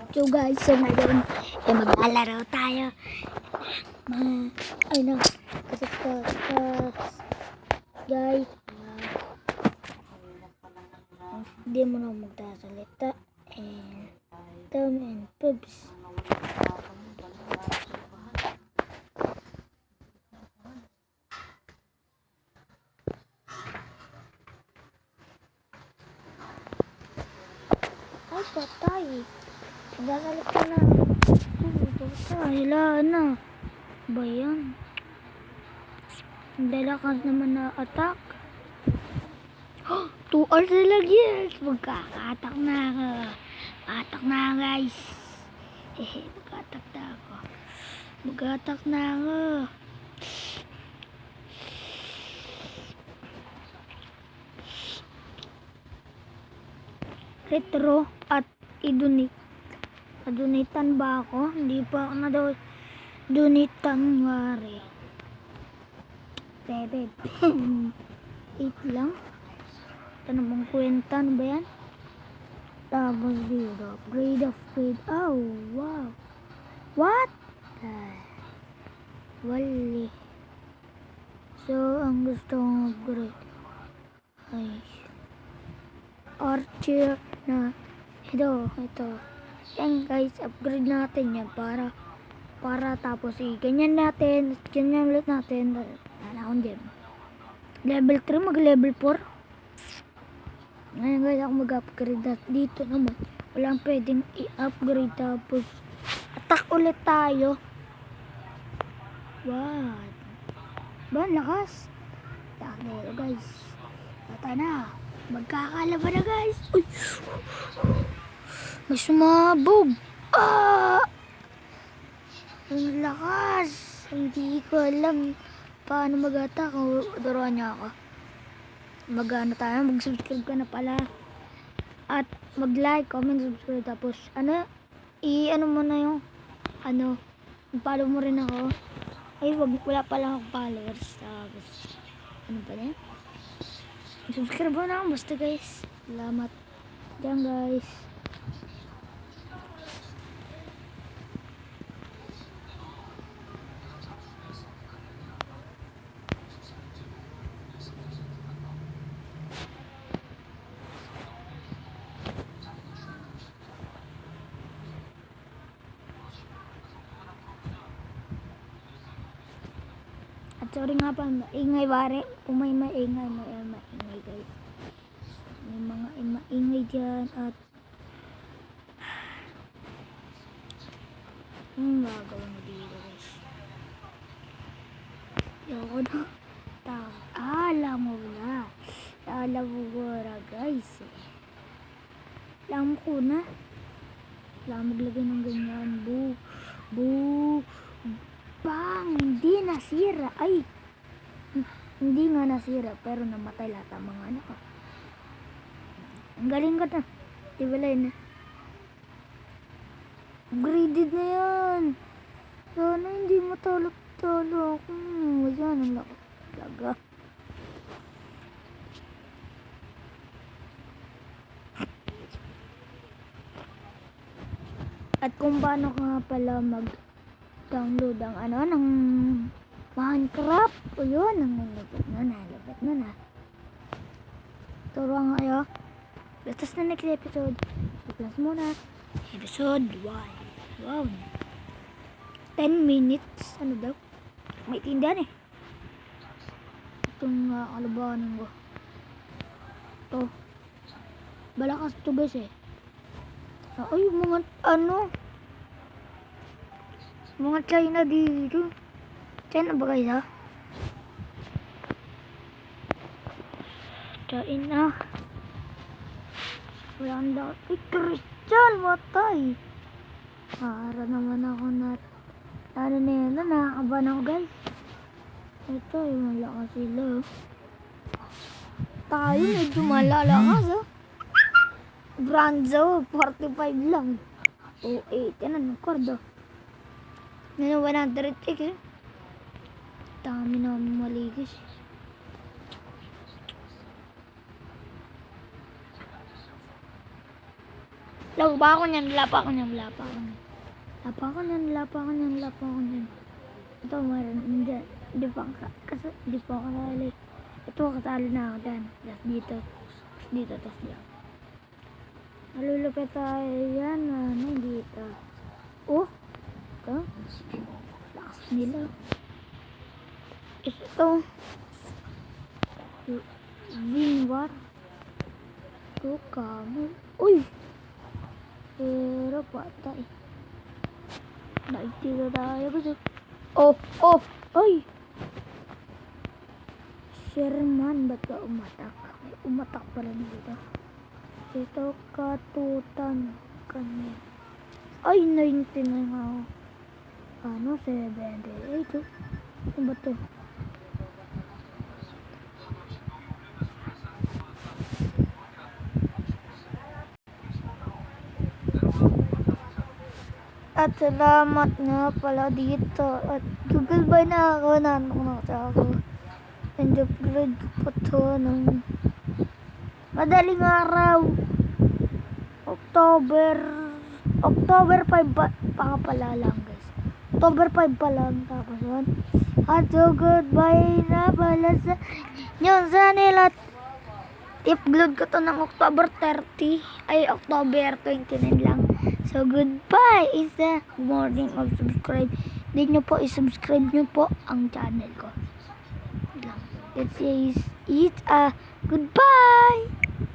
So guys, so ngayon maglalaro tayo. Ano, kasi guys, hindi mo na magsasalita and Tom and Pubs. Ay, patay. Magsasalita na. Hila na. Ba yan? Dalakas naman na attack. 2 hours na lang yes. Magkakatak na ako. Atak na guys. Magkatak na ako. Magkatak na ako. Retro at idunit. Adunitan ba ako? Hindi pa ako na daw dunitan wari. 8 lang. Ito namang kwenta. Ano ba yan? Tapos dito. Grade of grade. Oh, wow. What? Wali. So, ang gusto kong upgrade ay Archer na ito. Yan guys, upgrade natin yan para tapos ganyan natin, ganyan ulit natin. Akong gem. Level 3, mag level 4. Ngayon guys, ako mag-upgrade dito naman. Walang pwedeng i-upgrade tapos attack ulit tayo. What? Ba, lakas. Dahil guys. Tata na. Magkakalaban na guys. Uy. May sumabog. Ang lakas. Hindi ko alam paano mag-attack. Duruan niya ako. Mag-ano tayo. Mag-subscribe ka na pala. At mag-like, comment, subscribe. Tapos ano? I-ano mo na yung follow mo rin ako. Ay, wala pa lang akong followers. Tapos ano pa rin? Subscribe mo na ako. Basta guys. Salamat. Diyan guys. At sorry nga pa, maingay wari. Kung may maingay guys. May mga maingay dyan at gagawin mo dito guys. Yoko na. Alam mo na guys Alam ko na. Alam maglagay ng ganyan. Bang! Hindi nasira. Ay! Hindi nga nasira. Pero namatay lahat ang mga anak ko. Ang galing ka na. Ibalay na. Upgraded na yan. Sana hindi matalo ako. Yan ang lakas talaga. At kung paano ka nga pala mag-download ng Minecraft. O yun, nalabat na. Turuan kayo. Let's na next episode. Plus muna. Episode 1. Wow. 10 minutes. Ano daw? May tindahan eh. Itong kalabanan ko. Ito. Balakas ito guys eh. Ay, mga China dito. China ba guys ha? China. Walang daw. Ay, Christian, matay. Para naman ako nakakaban ako guys. Ito, yung malakas sila. Tayo, medyo malalakas ha. Bronzo, 45 lang. 08, yan ang kordo. Yan 100 eh. Dami namin maligis. Wala pa ako niyan. Ito, meron. Hindi pa ako nakali. Ito, kasali na ako dyan. Tapos dito. Tapos dito. Malulupit tayo yan. Dito. Oh! Ito. Lakas nila. Ito. Winwar. Ito, camel. Uy! Pero patay. Naigtira tayo kasi. Oh! Ay! Sherman, ba't ka umatak? May umatak pala dito. Ito, katutan kami. Ay, 90 na nga ako. 78. Ano ba ito? At salamat nga pala dito. At Google Buy na ako. Ako. And upgrade ko pa to ng madaling araw. October 5 pa pala lang, guys. October 5 pa lang. Tapos yun. At so goodbye na pala sa yun sa nila. Upload ko to ng October 30. Ay, October 29 lang. So, goodbye is the morning of subscribe. Hindi nyo po i-subscribe nyo po ang channel ko. It says, it's a goodbye.